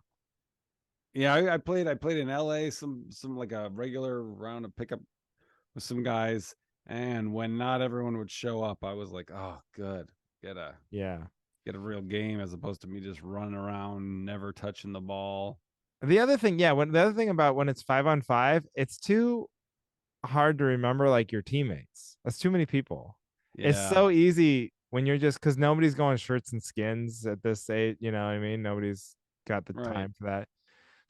Yeah, I played in LA some like a regular round of pickup with some guys, and when not everyone would show up, I was like, "Oh, good. Get a Yeah. get a real game as opposed to me just running around never touching the ball." The other thing, the other thing about when it's 5-on-5, it's too hard to remember like your teammates. That's too many people. It's Yeah. so easy when you're just because nobody's going shirts and skins at this age. You know what I mean? Nobody's got the Right. time for that.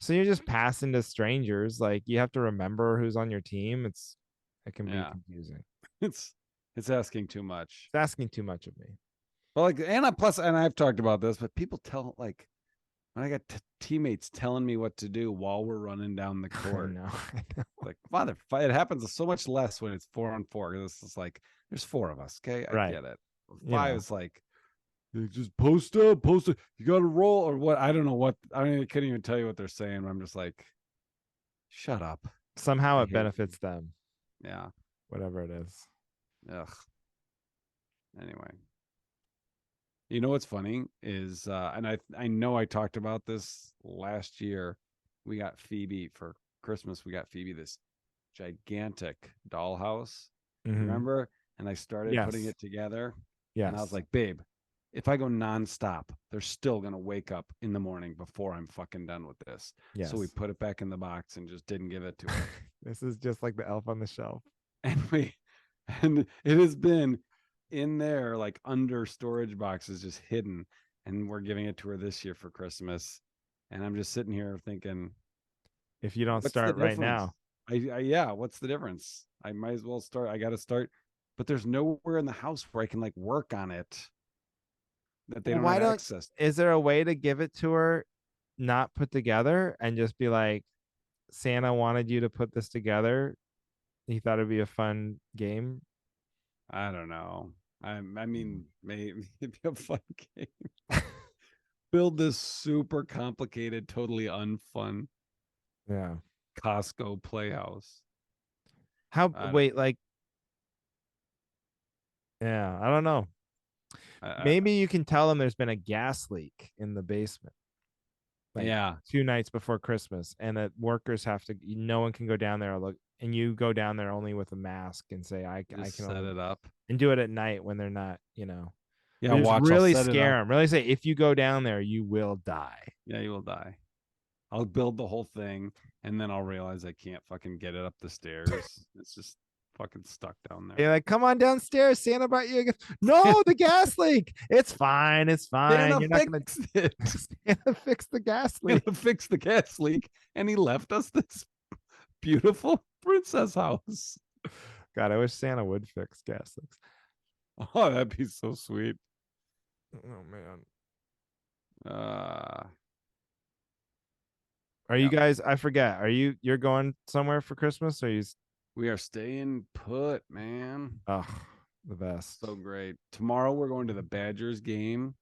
So you're just passing to strangers. Like you have to remember who's on your team. It can be Yeah. confusing. It's it's asking too much. It's asking too much of me. But like and I've talked about this, but people tell like when I got teammates telling me what to do while we're running down the I court. know. Like, father, it happens so much less when it's 4-on-4. Because it's like there's 4 of us. Okay, I Right. get it. You 5 know. is like you just post up. You got to roll or what? I don't know what. I mean, I couldn't even tell you what they're saying. I'm just like, shut up. Somehow I it hate you. benefits them, Yeah. whatever it is. Ugh. Anyway, you know what's funny is, and I know I talked about this last year. We got Phoebe for Christmas. We got Phoebe this gigantic dollhouse. Mhm. Remember? And I started putting Yes. it together. Yes. And I was like, babe, if I go nonstop, they're still gonna wake up in the morning before I'm fucking done with this. Yes. So we put it back in the box and just didn't give it to her. This is just like the elf on the shelf. And it has been in there like under storage boxes, just hidden. And we're giving it to her this year for Christmas. And I'm just sitting here thinking, If you don't what's the start right difference? now. Yeah, what's the difference? I might as well start. I got to start, but there's nowhere in the house where I can like work on it that they don't Why have don't access. is there a way to give it to her not put together and just be like Santa wanted you to put this together? He thought it'd be a fun game. I don't know. I mean, maybe a fun game. Build this super complicated, totally unfun Yeah. Costco playhouse. How I don't- wait, like yeah, I don't know. I- Maybe you can tell them there's been a gas leak in the basement. Like yeah, 2 nights before Christmas, and that workers have to. No one can go down there. And you go down there only with a mask and say, "I just can set only," it up. and do it at night when they're not. Yeah, Just watch. I'll really set it scare up. them. Really say, if you go down there, you will die. Yeah, you will die. I'll build the whole thing, and then I'll realize I can't fucking get it up the stairs. It's just fucking stuck down there. You're like, come on downstairs. Santa brought you a gift. No, the gas leak. It's fine. It's fine. Santa You're not gonna fixed it. Santa fix the gas leak. Santa fixed the gas leak, and he left us this beautiful princess house. God, I wish Santa would fix gas leaks. Oh, that'd be so sweet. Oh man. Uh, Are you guys? I forget. You're going somewhere for Christmas? Or are you? we are staying put, man. Oh, the best. So great. Tomorrow we're going to the Badgers game.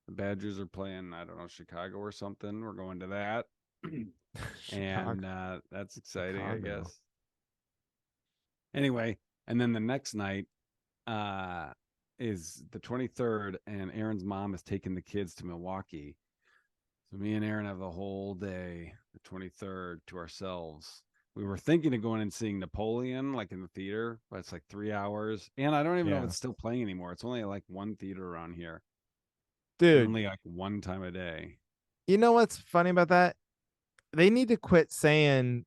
The Badgers are playing, I don't know, Chicago or something. We're going to that. And that's exciting, I Chicago. guess. Anyway, and then the next night is the 23rd, and Aaron's mom is taking the kids to Milwaukee. So me and Aaron have the whole day, the 23rd, to ourselves. we were thinking of going and seeing Napoleon like in the theater, but it's like 3 hours. And I don't even know if Yeah. it's still playing anymore. It's only like one theater around here. And Dude, only like one time a day. you know what's funny about that? They need to quit saying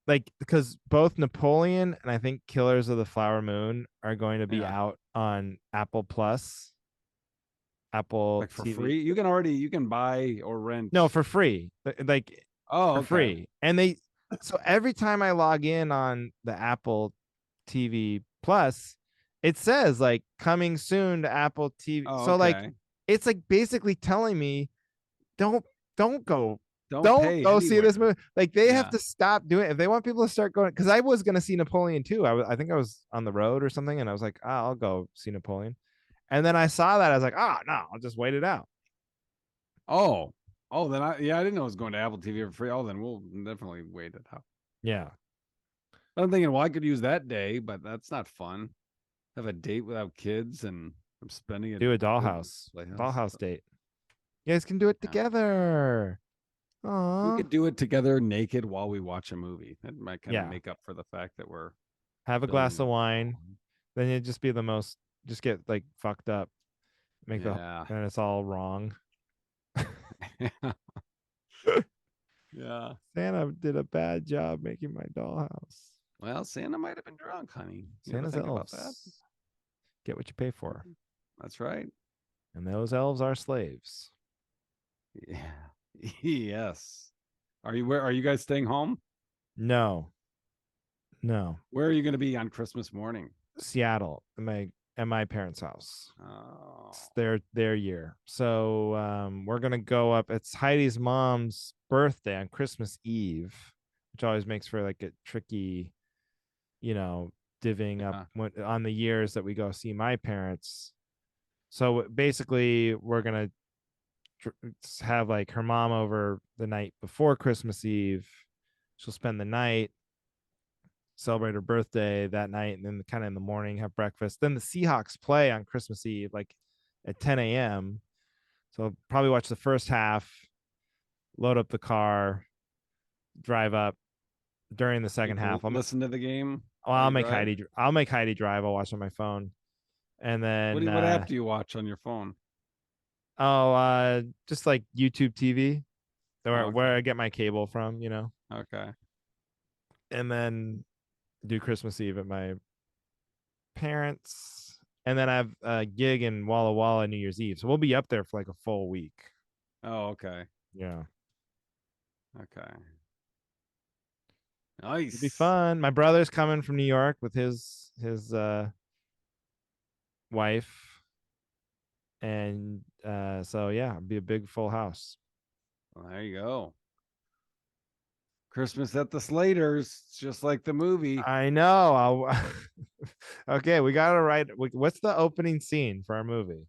like because both Napoleon and I think Killers of the Flower Moon are going to be Yeah. out on Apple Plus, Apple Like for TV. free. You can buy or rent. No, for free. Like Oh, for okay. free. And they so every time I log in on the Apple TV Plus, it says like coming soon to Apple TV. Oh, So like okay. it's like basically telling me don't don't go Don't don't pay go see this anywhere. movie. Like they have Yeah. to stop doing it. If they want people to start going, because I was gonna see Napoleon too. I think I was on the road or something, and I was like, oh, I'll go see Napoleon. And then I saw that I was like, oh no, I'll just wait it out. Oh. Oh, then I didn't know it was going to Apple TV for free. Oh, then we'll definitely wait it out. Yeah, I'm thinking, well, I could use that day, but that's not fun. Have a date without kids and I'm spending it do a good dollhouse, playhouse. dollhouse date. You guys can do it Yeah. together. We Aw. could do it together naked while we watch a movie. That might kind of Yeah. make up for the fact that we're Have a glass of building wine. Then it'd just be the most. Just get like fucked up. Make the Yeah. and it's all wrong. Yeah. Santa did a bad job making my dollhouse. Well, Santa might have been drunk, honey. You ever Santa's think about that? elves. Get what you pay for. That's right. And those elves are slaves. Yeah. Yes. Where are you guys staying home? No. No. Where are you going to be on Christmas morning? Seattle at my parents' house. Oh. It's their year. So we're gonna go up. It's Heidi's mom's birthday on Christmas Eve, which always makes for like a tricky, divvying up on the years that we go see my parents. So basically, we're gonna have like her mom over the night before Christmas Eve. She'll spend the night, celebrate her birthday that night, and then kind of in the morning have breakfast. Then the Seahawks play on Christmas Eve, like at 10 a.m. So I'll probably watch the first half, load up the car, drive up during the second half. Listen to the game. I'll make Heidi. I'll make Heidi drive. I'll watch on my phone, and then What app do you watch on your phone? just like YouTube TV, where Okay. where I get my cable from, Okay. and then do Christmas Eve at my parents, and then I have a gig in Walla Walla New Year's Eve. So we'll be up there for like a full week. Oh, okay. Yeah. Okay. Nice. It'll be fun. My brother's coming from New York with his wife. And so yeah, it'll be a big full house. Well, there you go. Christmas at the Slaters, just like the movie. I know. Okay, we gotta write. What's the opening scene for our movie?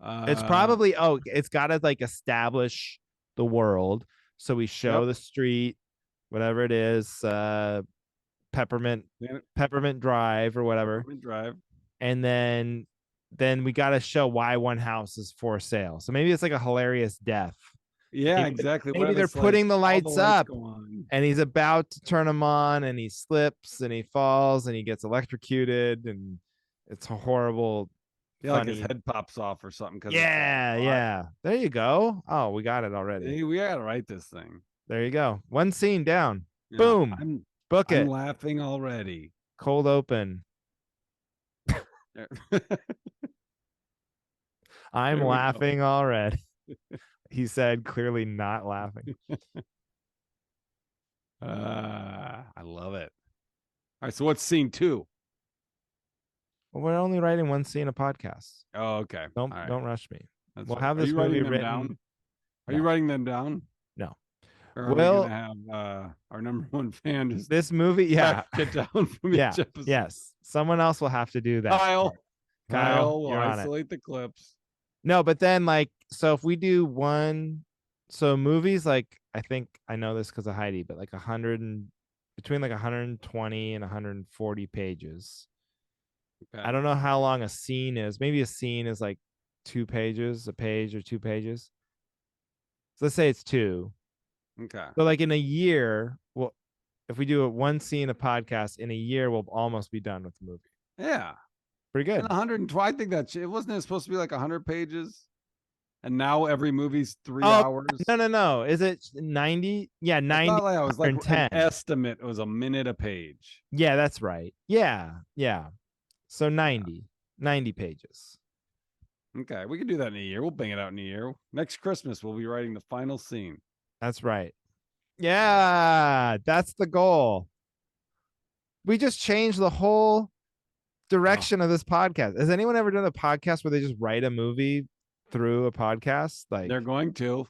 It's probably it's gotta like establish the world. So we show the street, whatever it is, Peppermint Drive or whatever. Peppermint Drive. And then we gotta show why one house is for sale. So maybe it's like a hilarious death. Yeah, exactly. Maybe they're putting the lights up on. and he's about to turn them on and he slips and he falls and he gets electrocuted and it's a horrible. Yeah, like his head pops off or something. Yeah. There you go. Oh, we got it already. Hey, we gotta write this thing. There you go. One scene down. Boom. Book it. I'm laughing already. Cold open. I'm laughing already. He said, clearly not laughing. I love it. All right, so what's scene 2? Well, we're only writing one scene a podcast. Oh, okay. Don't rush me. We'll have this movie written down. Are you writing them down? No. Or are we gonna have our number one fan just this movie? Yeah, get down from each episode. Yes, someone else will have to do that. Kyle will isolate the clips. No, but then so if we do so movies I think I know this because of Heidi, but like between 120 and 140 pages. Okay. I don't know how long a scene is. Maybe a scene is like 2 pages, a page or 2 pages. So let's say it's 2. Okay. So like in a year, well, if we do one scene a podcast in a year, we'll almost be done with the movie. Yeah. Pretty And good. 120. I think that it wasn't it supposed to be like 100 pages, and now every movie's 3 Oh, hours. no. Is it 90? Yeah, I 90. thought like I was like an 110. estimate. It was a minute a page. Yeah, that's right. Yeah. So 90 pages. Okay, we can do that in a year. We'll bang it out in a year. Next Christmas, we'll be writing the final scene. That's right. Yeah, that's the goal. We just changed the whole direction of this podcast. Has anyone ever done a podcast where they just write a movie through a podcast? Like They're going to.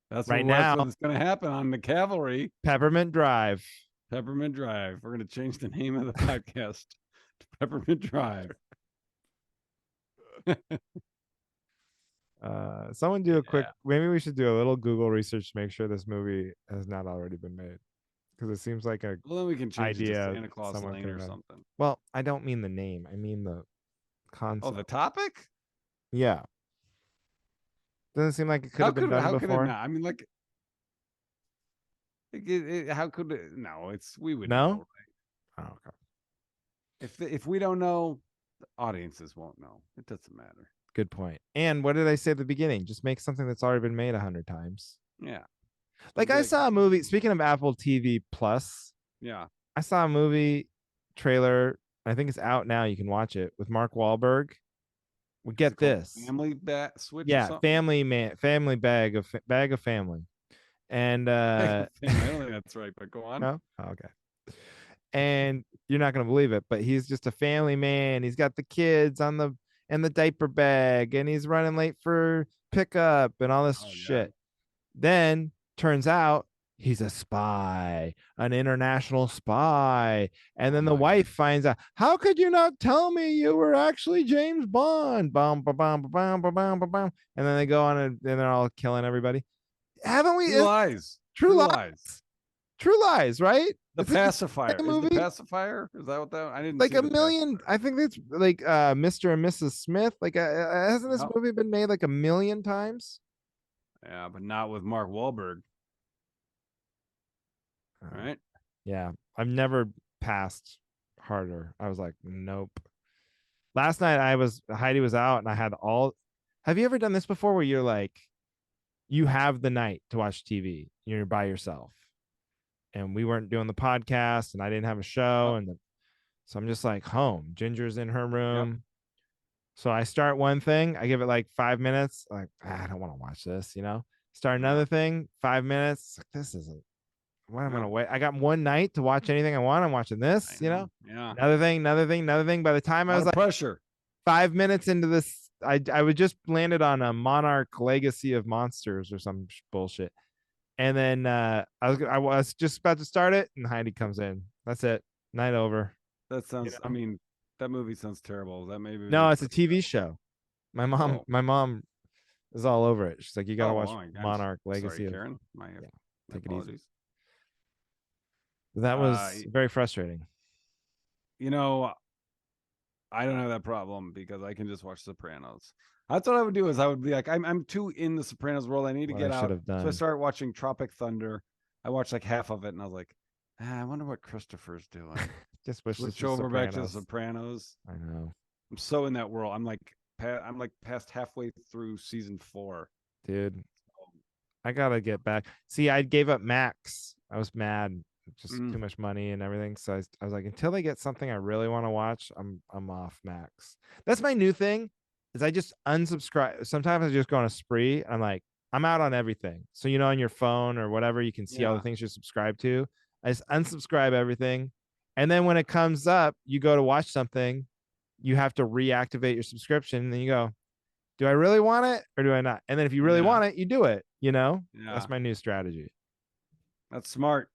That's right that's now, what's going to happen on the Cavalry Peppermint Drive. Peppermint Drive. We're going to change the name of the podcast to Peppermint Drive. Someone do a quick. Yeah. Maybe we should do a little Google research to make sure this movie has not already been made, because it seems like a. Well, then we can change it Idea to Santa Claus someone Lane could or have- something. Well, I don't mean the name. I mean the concept. Oh, the topic? Yeah. Doesn't seem like it could have been done how before. could it not? I mean, like, how could it? No, it's we would No? know. Right? Oh, okay. If we don't know, the audiences won't know. It doesn't matter. Good point. And what did I say at the beginning? Just make something that's already been made 100 times. Yeah. Like I saw a movie. Speaking of Apple TV Plus, Yeah. I saw a movie trailer. I think it's out now. You can watch it with Mark Wahlberg. Well, get this. Family switch. Or Yeah, something? family bag of family. And I don't think that's right, but go on. no? Oh, okay. And you're not gonna believe it, but he's just a family man. He's got the kids on the diaper bag, and he's running late for pickup and all this Oh, yeah. shit. Then turns out he's a spy, an international spy. And then the my wife finds out, how could you not tell me you were actually James Bond? Bum, ba, bum, ba, bum, ba, bum, ba, bum. And then they go on and they're all killing everybody. Haven't we? True lies. True lies. True lies, right? The It's like pacifier. Is movie. the pacifier? Is that what that? I didn't like see a the million. pacifier. I think it's like Mr. and Mrs. Smith. Like hasn't this Yep. movie been made like a million times? Yeah, but not with Mark Wahlberg. All right. Yeah, I've never passed harder. I was like, nope. Last night Heidi was out and I had all. Have you ever done this before where you're like, you have the night to watch TV, you're by yourself, and we weren't doing the podcast and I didn't have a show, and so I'm just like home. Ginger's in her room. So I start one thing, I give it like 5 minutes, like I don't want to watch this, Start another thing, 5 minutes. Like, this isn't. What am I gonna wait? I got one night to watch anything I want. I'm watching this, Yeah. Another thing. By the time I was like pressure. 5 minutes into this, I would just landed on a Monarch Legacy of Monsters or some bullshit, and then I was just about to start it, and Heidi comes in. That's it. Night over. That sounds. I mean, that movie sounds terrible. That maybe. No, it's a TV show. My mom is all over it. She's like, you gotta watch Monarch Legacy. Sorry, of Karen. My take it apologies. easy. That was very frustrating. I don't have that problem because I can just watch Sopranos. That's what I would do. Is I would be like, I'm too in the Sopranos world. I need to get out. So I started watching Tropic Thunder. I watched like half of it, and I was like, I wonder what Christopher's doing. Just wish switch over back to the Sopranos. I know. I'm so in that world. I'm like past halfway through season 4. Dude, I gotta get back. See, I gave up Max. I was mad. Just too much money and everything. So I was like, until they get something I really want to watch, I'm off Max. That's my new thing. Is I just unsubscribe. Sometimes I just go on a spree. I'm like, I'm out on everything. So on your phone or whatever, you can see all the things you're subscribed to. I just unsubscribe everything. And then when it comes up, you go to watch something, you have to reactivate your subscription. And then you go, do I really want it or do I not? And then if you really want it, you do it, That's my new strategy. That's smart.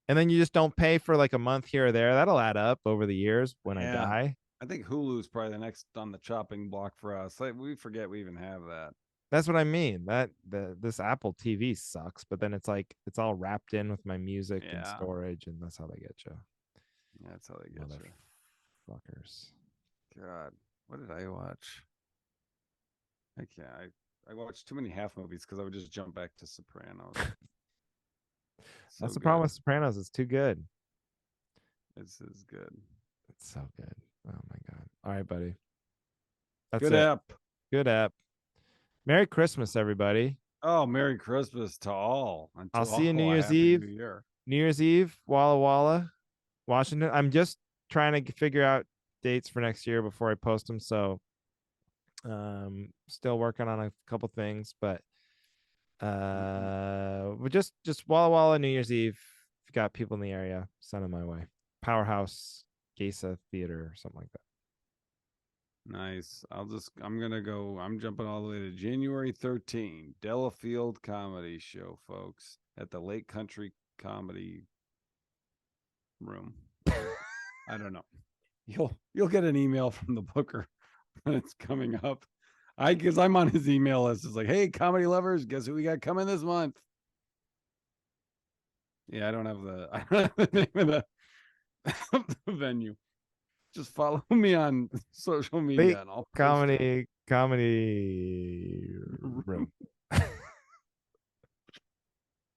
And then you just don't pay for like a month here or there. That'll add up over the years when I die. I think Hulu's probably the next on the chopping block for us. Like, we forget we even have that. That's what I mean. This Apple TV sucks, but then it's like it's all wrapped in with my music and storage, and that's how they get you. Yeah, that's how they get you. Fuckers. God, what did I watch? I can't. I watched too many half movies because I would just jump back to Sopranos. That's the problem with Sopranos. It's too good. This is good. It's so good. Oh my god. All right, buddy. That's Good it. app. Good app. Merry Christmas, everybody. Oh, Merry Christmas to all. And to I'll see you all New a Year's Happy Eve. New Year. New Year's Eve, Walla Walla, Washington. I'm just trying to figure out dates for next year before I post them. So, still working on a couple things, but we just Walla Walla New Year's Eve. If you got people in the area, send them my way. Powerhouse Gesa Theater or something like that. Nice. I'm jumping all the way to January 13. Delafield Comedy Show, folks, at the Lake Country Comedy Room. I don't know. You'll get an email from the booker when it's coming up. Because I'm on his email list. It's like, hey, comedy lovers, guess who we got coming this month? Yeah, I don't have the name of the venue. Just follow me on social media Lake and I'll post it. Comedy Room.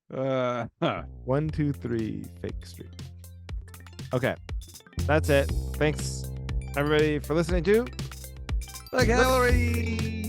123 Fake Street. Okay, that's it. Thanks everybody for listening to The Cavalry.